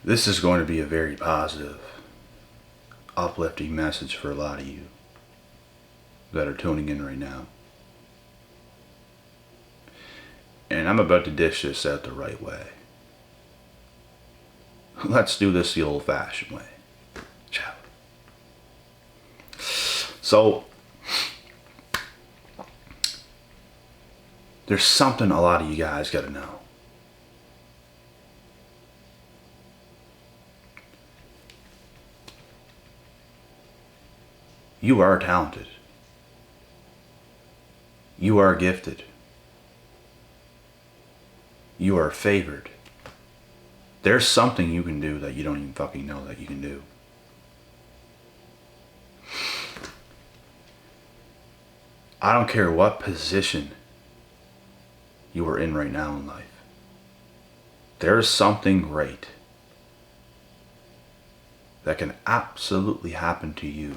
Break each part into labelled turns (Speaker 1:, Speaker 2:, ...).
Speaker 1: This is going to be a very positive, uplifting message for a lot of you that are tuning in right now. And I'm about to dish this out the right way. Let's do this the old-fashioned way. Ciao. So, there's something a lot of you guys got to know. You are talented. You are gifted. You are favored. There's something you can do that you don't even fucking know that you can do. I don't care what position you are in right now in life. There's something great that can absolutely happen to you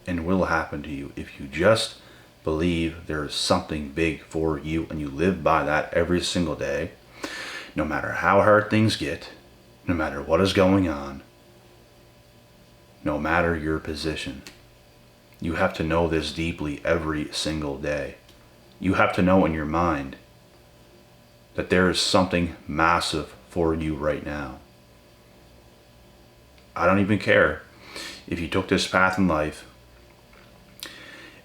Speaker 1: and will happen to you if you just believe there is something big for you and you live by that every single day. No matter how hard things get, no matter what is going on, no matter your position. You have to know this deeply every single day. You have to know in your mind that there is something massive for you right now. I don't even care if you took this path in life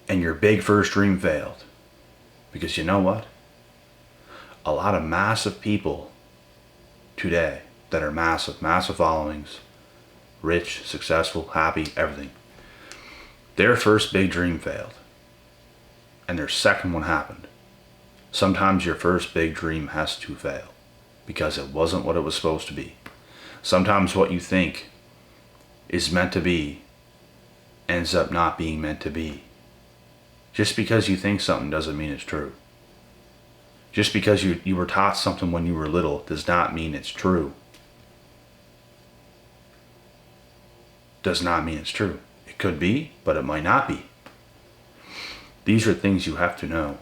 Speaker 1: and your big first dream failed. Because you know what? A lot of massive people today that are massive followings, rich, successful, happy, everything. Their first big dream failed. And their second one happened. Sometimes your first big dream has to fail because it wasn't what it was supposed to be. Sometimes what you think is meant to be ends up not being meant to be. Just because you think something doesn't mean it's true. Just because you were taught something when you were little does not mean it's true. Does not mean it's true. It could be, but it might not be. These are things you have to know.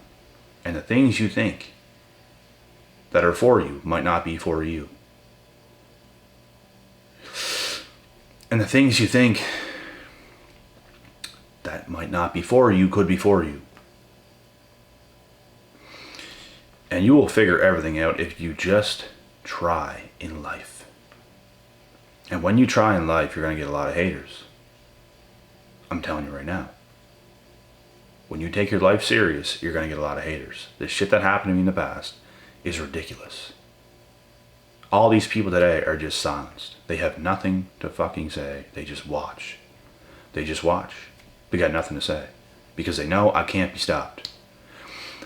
Speaker 1: And the things you think that are for you might not be for you. And the things you think that might not be for you could be for you. And you will figure everything out if you just try in life. And when you try in life, you're going to get a lot of haters. I'm telling you right now. When you take your life serious, you're going to get a lot of haters. The shit that happened to me in the past is ridiculous. All these people today are just silenced. They have nothing to fucking say. They just watch. They just watch. They got nothing to say. Because they know I can't be stopped.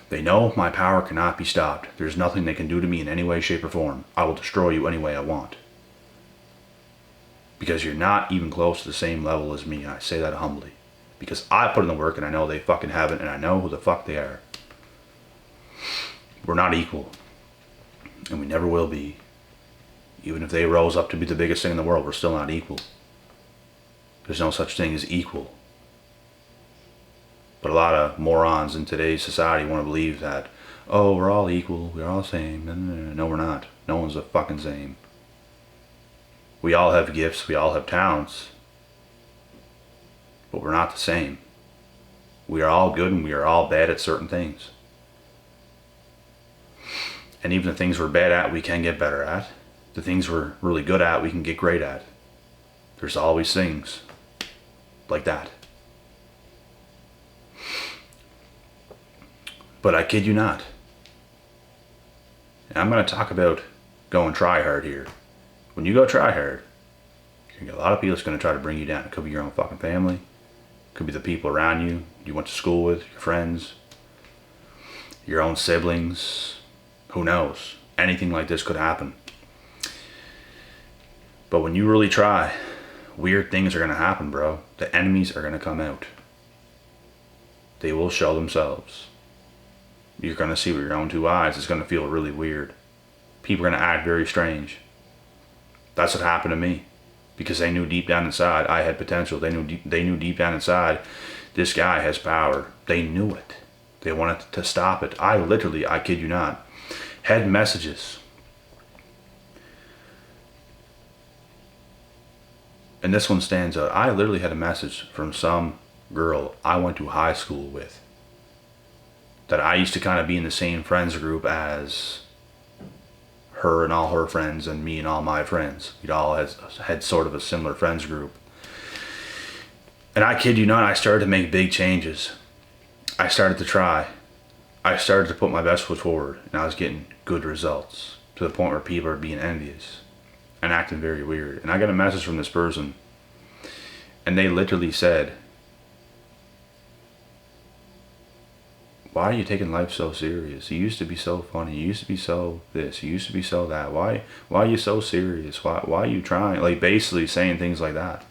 Speaker 1: They know my power cannot be stopped. There's nothing they can do to me in any way, shape, or form. I will destroy you any way I want. Because you're not even close to the same level as me. And I say that humbly. Because I put in the work and I know they fucking haven't, and I know who the fuck they are. We're not equal. And we never will be. Even if they rose up to be the biggest thing in the world, we're still not equal. There's no such thing as equal. But a lot of morons in today's society want to believe that, oh, we're all equal, we're all the same. No, we're not. No one's the fucking same. We all have gifts, we all have talents. But we're not the same. We are all good and we are all bad at certain things. And even the things we're bad at, we can get better at. The things we're really good at, we can get great at. There's always things like that. But I kid you not. And I'm going to talk about going try hard here. When you go try hard, you're going to get a lot of people that's going to try to bring you down. It could be your own fucking family. It could be the people around you went to school with, your friends, your own siblings. Who knows? Anything like this could happen. But when you really try, weird things are going to happen, bro. The enemies are going to come out. They will show themselves. You're going to see with your own two eyes. It's going to feel really weird. People are going to act very strange. That's what happened to me. Because they knew deep down inside I had potential. They knew deep down inside this guy has power. They knew it. They wanted to stop it. I kid you not, had messages And this one stands out. I literally had a message from some girl I went to high school with, that I used to kind of be in the same friends group as her and all her friends and me and all my friends. We'd all had sort of a similar friends group. And I kid you not, I started to make big changes. I started to try. I started to put my best foot forward, and I was getting good results to the point where people are being envious and acting very weird. And I got a message from this person, and they literally said, why are you taking life so serious? You used to be so funny. You used to be so this. You used to be so that. Why are you so serious? Why are you trying? Like, basically saying things like that.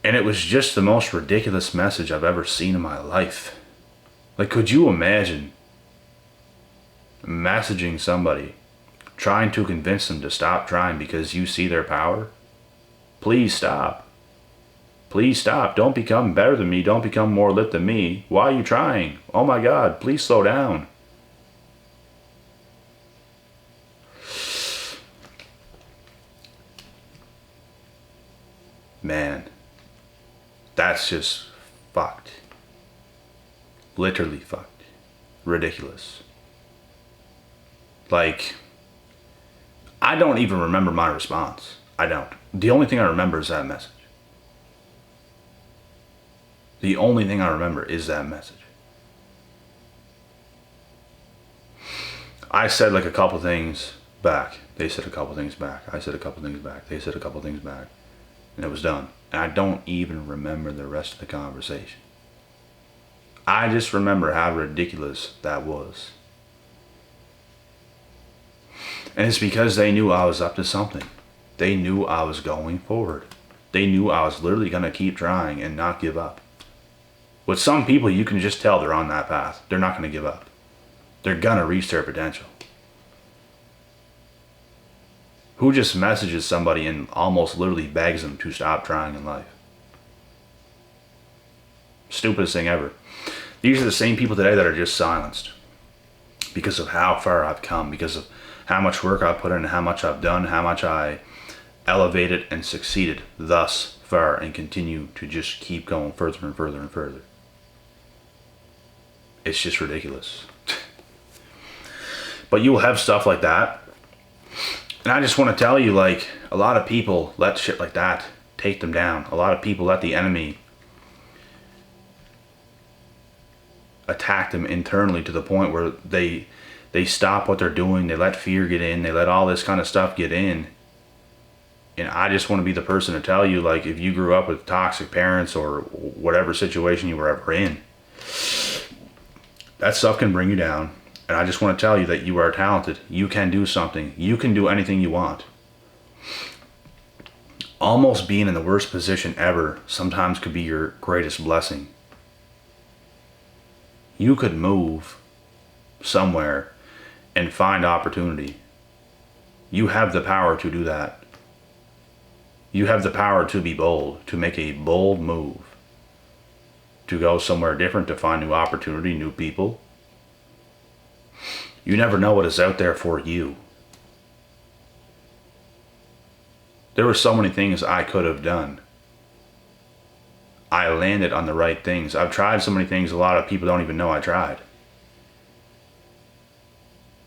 Speaker 1: And it was just the most ridiculous message I've ever seen in my life. Like, could you imagine messaging somebody, trying to convince them to stop trying because you see their power? Please stop. Please stop. Don't become better than me. Don't become more lit than me. Why are you trying? Oh my God, please slow down. Man, that's just fucked. Literally fucked. Ridiculous. Like, I don't even remember my response. I don't. The only thing I remember is that message. The only thing I remember is that message. I said like a couple things back. They said a couple things back. I said a couple things back. They said a couple things back. And it was done. And I don't even remember the rest of the conversation. I just remember how ridiculous that was. And it's because they knew I was up to something. They knew I was going forward. They knew I was literally going to keep trying and not give up. With some people, you can just tell they're on that path. They're not going to give up. They're going to reach their potential. Who just messages somebody and almost literally begs them to stop trying in life? Stupidest thing ever. These are the same people today that are just silenced because of how far I've come, because of how much work I've put in, how much I've done, how much I elevated and succeeded thus far, and continue to just keep going further and further and further. It's just ridiculous. But you will have stuff like that. And I just want to tell you, like, a lot of people let shit like that take them down. A lot of people let the enemy attack them internally to the point where they stop what they're doing. They let fear get in. They let all this kind of stuff get in. And I just want to be the person to tell you, like, if you grew up with toxic parents or whatever situation you were ever in, that stuff can bring you down. And I just want to tell you that you are talented. You can do something. You can do anything you want. Almost being in the worst position ever sometimes could be your greatest blessing. You could move somewhere and find opportunity. You have the power to do that. You have the power to be bold, to make a bold move, to go somewhere different, to find new opportunity, new people. You never know what is out there for you. There were so many things I could have done. I landed on the right things. I've tried so many things a lot of people don't even know I tried.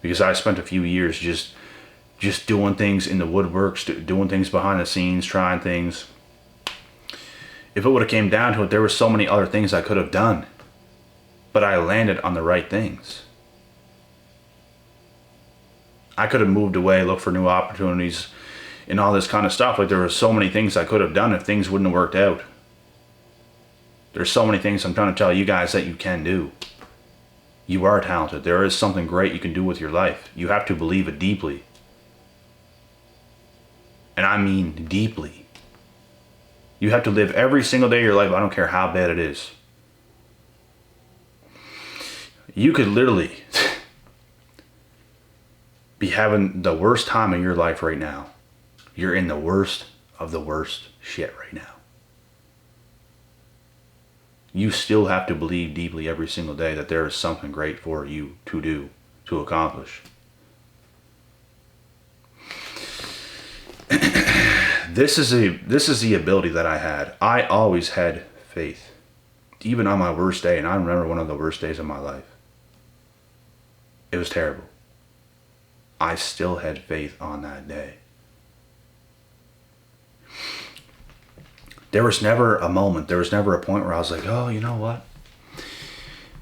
Speaker 1: Because I spent a few years just doing things in the woodworks, doing things behind the scenes, trying things. If it would have came down to it, there were so many other things I could have done. But I landed on the right things. I could have moved away, looked for new opportunities, and all this kind of stuff. Like, there were so many things I could have done if things wouldn't have worked out. There's so many things I'm trying to tell you guys that you can do. You are talented. There is something great you can do with your life. You have to believe it deeply. And I mean deeply. You have to live every single day of your life. I don't care how bad it is. You could literally be having the worst time of your life right now. You're in the worst of the worst shit right now. You still have to believe deeply every single day that there is something great for you to do, to accomplish. This is the ability that I had. I always had faith. Even on my worst day, and I remember one of the worst days of my life. It was terrible. I still had faith on that day. There was never a moment, there was never a point where I was like, oh, you know what?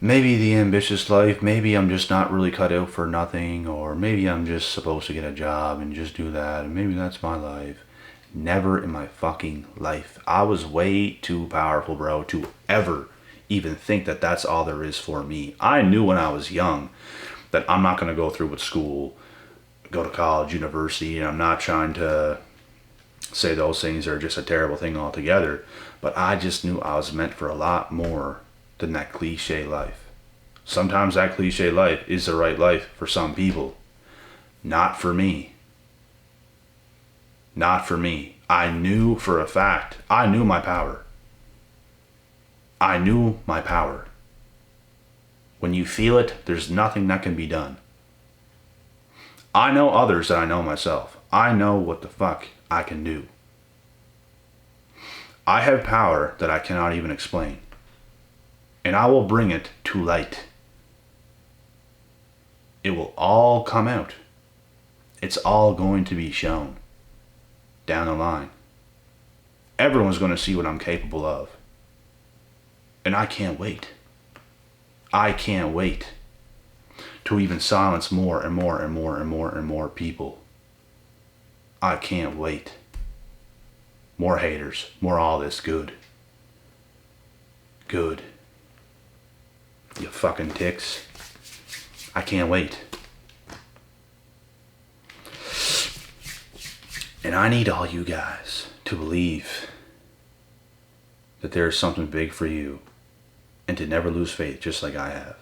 Speaker 1: Maybe the ambitious life, maybe I'm just not really cut out for nothing, or maybe I'm just supposed to get a job and just do that, and maybe that's my life. Never in my fucking life. I was way too powerful, bro, to ever even think that that's all there is for me. I knew when I was young that I'm not going to go through with school, go to college, university, and I'm not trying to say those things are just a terrible thing altogether, but I just knew I was meant for a lot more than that cliche life. Sometimes that cliche life is the right life for some people. Not for me. Not for me. I knew for a fact, I knew my power. I knew my power. When you feel it, there's nothing that can be done. I know others that I know myself. I know what the fuck I can do. I have power that I cannot even explain. And I will bring it to light. It will all come out. It's all going to be shown down the line. Everyone's going to see what I'm capable of. And I can't wait. I can't wait to even silence more and more and more and more and more people. I can't wait. More haters, more all this good. Good. You fucking ticks. I can't wait. And I need all you guys to believe that there is something big for you and to never lose faith just like I have.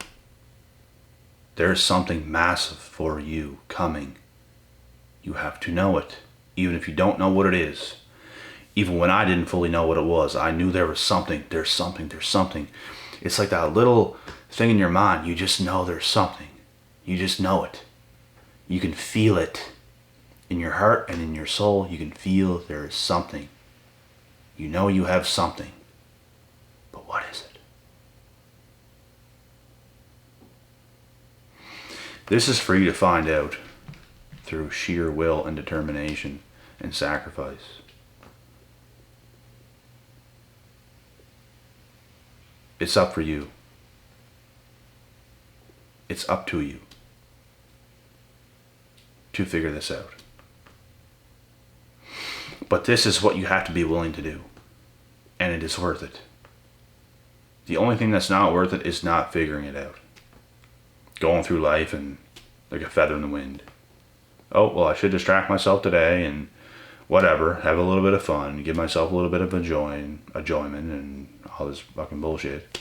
Speaker 1: There is something massive for you coming. You have to know it. Even if you don't know what it is. Even when I didn't fully know what it was, I knew there was something. There's something. There's something. It's like that little thing in your mind. You just know there's something. You just know it. You can feel it. In your heart and in your soul, you can feel there is something. You know you have something. But what is it? This is for you to find out through sheer will and determination and sacrifice. It's up for you. It's up to you to figure this out. But this is what you have to be willing to do. And it is worth it. The only thing that's not worth it is not figuring it out. Going through life and like a feather in the wind. Oh, well, I should distract myself today and whatever, have a little bit of fun, give myself a little bit of enjoyment and all this fucking bullshit.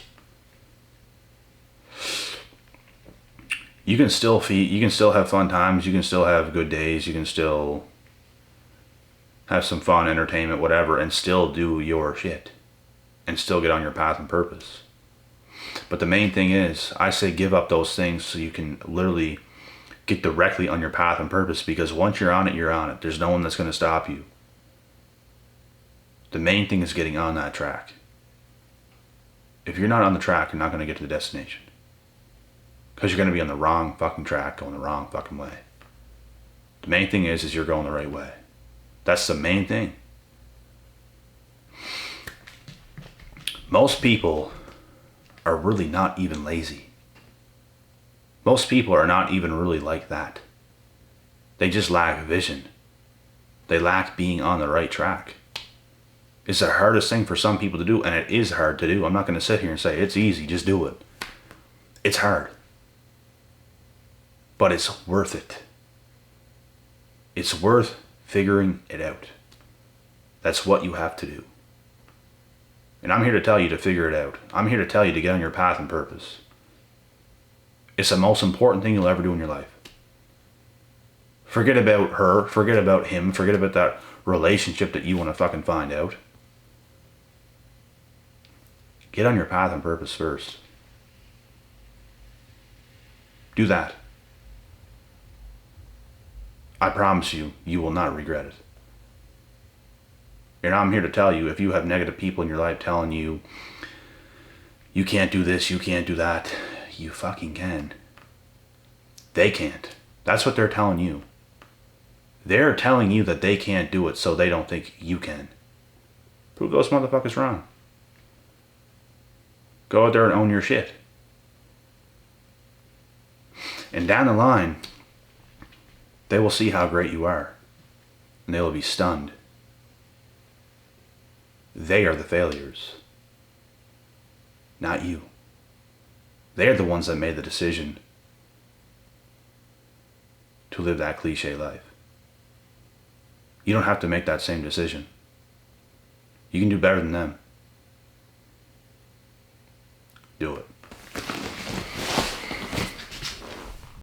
Speaker 1: You can still have fun times, you can still have good days, you can still have some fun, entertainment, whatever, and still do your shit. And still get on your path and purpose. But the main thing is, I say give up those things so you can literally get directly on your path and purpose, because once you're on it, you're on it. There's no one that's going to stop you. The main thing is getting on that track. If you're not on the track, you're not going to get to the destination. Because you're going to be on the wrong fucking track, going the wrong fucking way. The main thing is you're going the right way. That's the main thing. Most people are really not even lazy. Most people are not even really like that. They just lack vision. They lack being on the right track. It's the hardest thing for some people to do, and it is hard to do. I'm not going to sit here and say it's easy, just do it. It's hard. But it's worth it. It's worth figuring it out. That's what you have to do. And I'm here to tell you to figure it out. I'm here to tell you to get on your path and purpose. It's the most important thing you'll ever do in your life. Forget about her, forget about him, forget about that relationship that you want to fucking find out. Get on your path and purpose first. Do that. I promise you, you will not regret it. And I'm here to tell you, if you have negative people in your life telling you, you can't do this, you can't do that, you fucking can. They can't. That's what they're telling you. They're telling you that they can't do it so they don't think you can. Prove those motherfuckers wrong. Go out there and own your shit. And down the line, they will see how great you are. And they will be stunned. They are the failures. Not you. They are the ones that made the decision to live that cliche life. You don't have to make that same decision. You can do better than them. Do it.